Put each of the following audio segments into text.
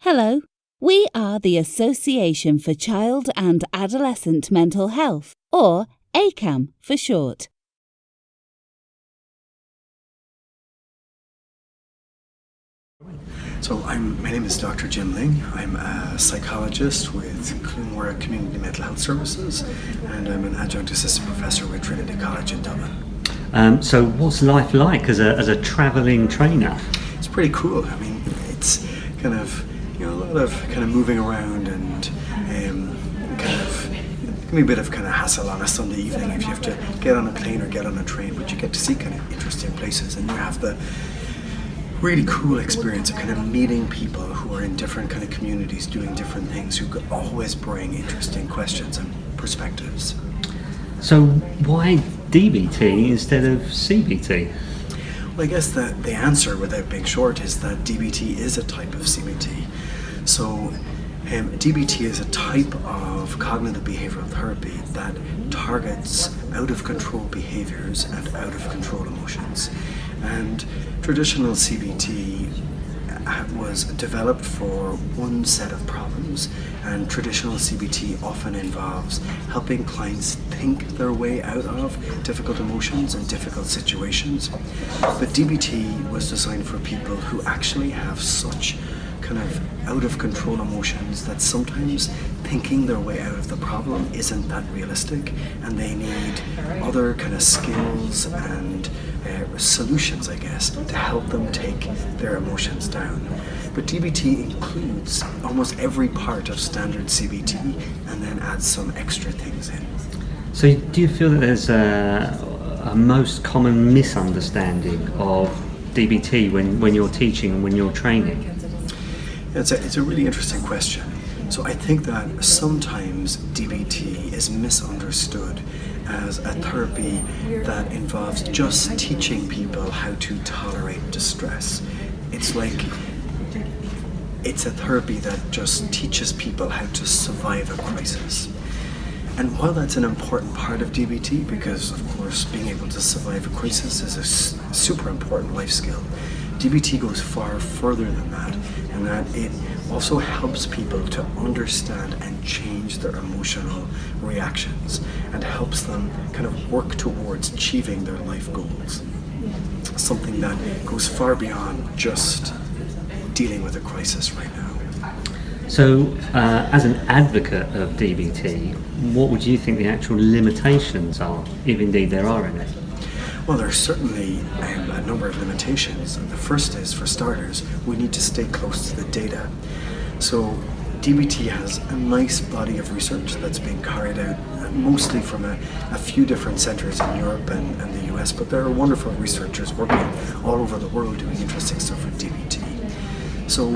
Hello, we are the Association for Child and Adolescent Mental Health, or ACAMH for short. So my name is Dr. Jim Lyng. I'm a psychologist with Lyng Community Mental Health Services, and I'm an adjunct assistant professor with Trinity College in Dublin. So what's life like as a travelling trainer? It's pretty cool. I mean, it's kind of, a lot of kind of moving around and kind of, it can be a bit of kind of hassle on a Sunday evening if you have to get on a plane or get on a train, but you get to see kind of interesting places, and you have the really cool experience of kind of meeting people who are in different kind of communities doing different things, who could always bring interesting questions and perspectives. So why DBT instead of CBT? Well, I guess the answer, without being short, is that DBT is a type of CBT. So DBT is a type of cognitive behavioral therapy that targets out-of-control behaviors and out-of-control emotions. And traditional CBT was developed for one set of problems, and traditional CBT often involves helping clients think their way out of difficult emotions and difficult situations. But DBT was designed for people who actually have such kind of out of control emotions that sometimes thinking their way out of the problem isn't that realistic, and they need other kind of skills and solutions, I guess, to help them take their emotions down. But DBT includes almost every part of standard CBT and then adds some extra things in. So do you feel that there's a most common misunderstanding of DBT when you're teaching and when you're training? It's a really interesting question. So I think that sometimes DBT is misunderstood as a therapy that involves just teaching people how to tolerate distress. It's like it's a therapy that just teaches people how to survive a crisis. And while that's an important part of DBT, because of course being able to survive a crisis is a super important life skill, DBT goes far further than that, in that it also helps people to understand and change their emotional reactions and helps them kind of work towards achieving their life goals. Something that goes far beyond just dealing with a crisis right now. So as an advocate of DBT, what would you think the actual limitations are, if indeed there are any? Well, there are certainly a number of limitations. The first is, for starters, we need to stay close to the data. So DBT has a nice body of research that's being carried out mostly from a few different centres in Europe and the US, but there are wonderful researchers working all over the world doing interesting stuff with DBT. So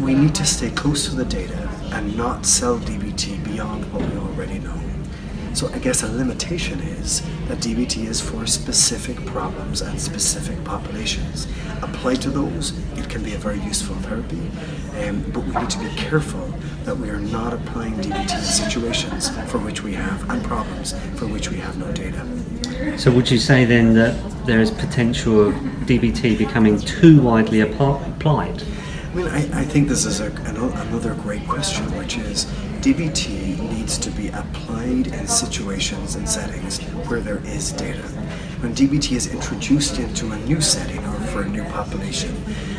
we need to stay close to the data and not sell DBT beyond what we already know. So I guess a limitation is that DBT is for specific problems and specific populations. Applied to those, it can be a very useful therapy, but we need to be careful that we are not applying DBT in situations for which we have, and problems for which we have no data. So would you say then that there is potential of DBT becoming too widely applied? I mean, I think this is another great question, which is DBT needs to be applied in situations and settings where there is data. When DBT is introduced into a new setting or for a new population,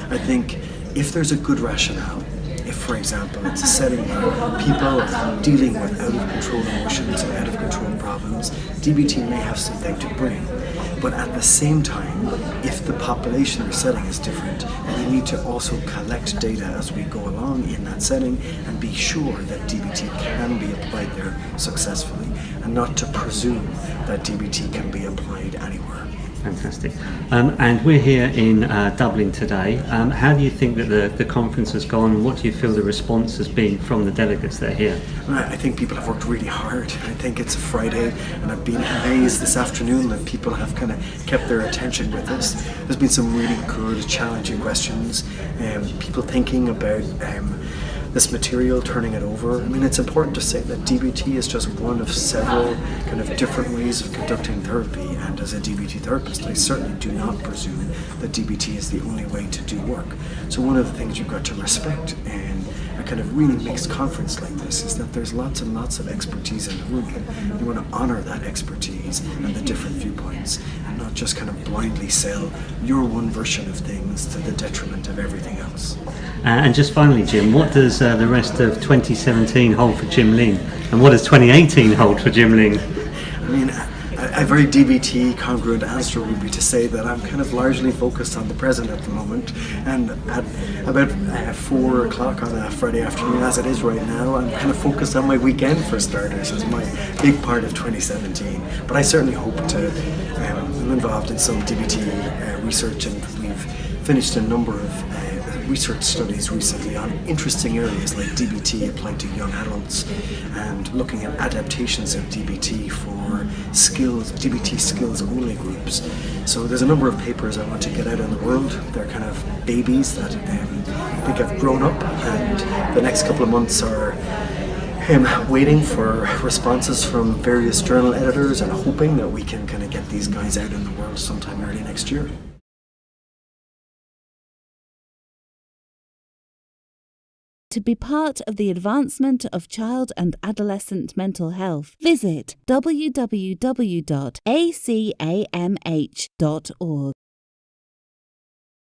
I think if there's a good rationale, if, for example, it's a setting where people are dealing with out-of-control emotions and out-of-control problems, DBT may have something to bring. But at the same time, if the population or setting is different, we need to also collect data as we go along in that setting and be sure that DBT can be applied there successfully, and not to presume that DBT can be applied anywhere. Fantastic. And we're here in Dublin today. How do you think that the conference has gone? What do you feel the response has been from the delegates that are here? I think people have worked really hard. I think it's a Friday, and I've been amazed this afternoon that people have kind of kept their attention with us. There's been some really good, challenging questions. People thinking about this material, turning it over. I mean, it's important to say that DBT is just one of several kind of different ways of conducting therapy, and as a DBT therapist, I certainly do not presume that DBT is the only way to do work. So one of the things you've got to respect in a kind of really mixed conference like this is that there's lots and lots of expertise in the room. You want to honor that expertise and the different viewpoints, and not just kind of blindly sell your one version of things to the detriment of everything else. And just finally, Jim, what does the rest of 2017 hold for Jim Lyng? And what does 2018 hold for Jim Lyng? I mean, a very DBT congruent answer would be to say that I'm kind of largely focused on the present at the moment, and at about 4 o'clock on a Friday afternoon, as it is right now, I'm kind of focused on my weekend for starters as my big part of 2017. But I certainly hope to, I'm involved in some DBT research, and we've finished a number of research studies recently on interesting areas like DBT applied to young adults, and looking at adaptations of DBT for skills, DBT skills only groups. So there's a number of papers I want to get out in the world. They're kind of babies that I think have grown up, and the next couple of months are waiting for responses from various journal editors and hoping that we can kind of get these guys out in the world sometime early next year. To be part of the advancement of child and adolescent mental health, visit www.acamh.org.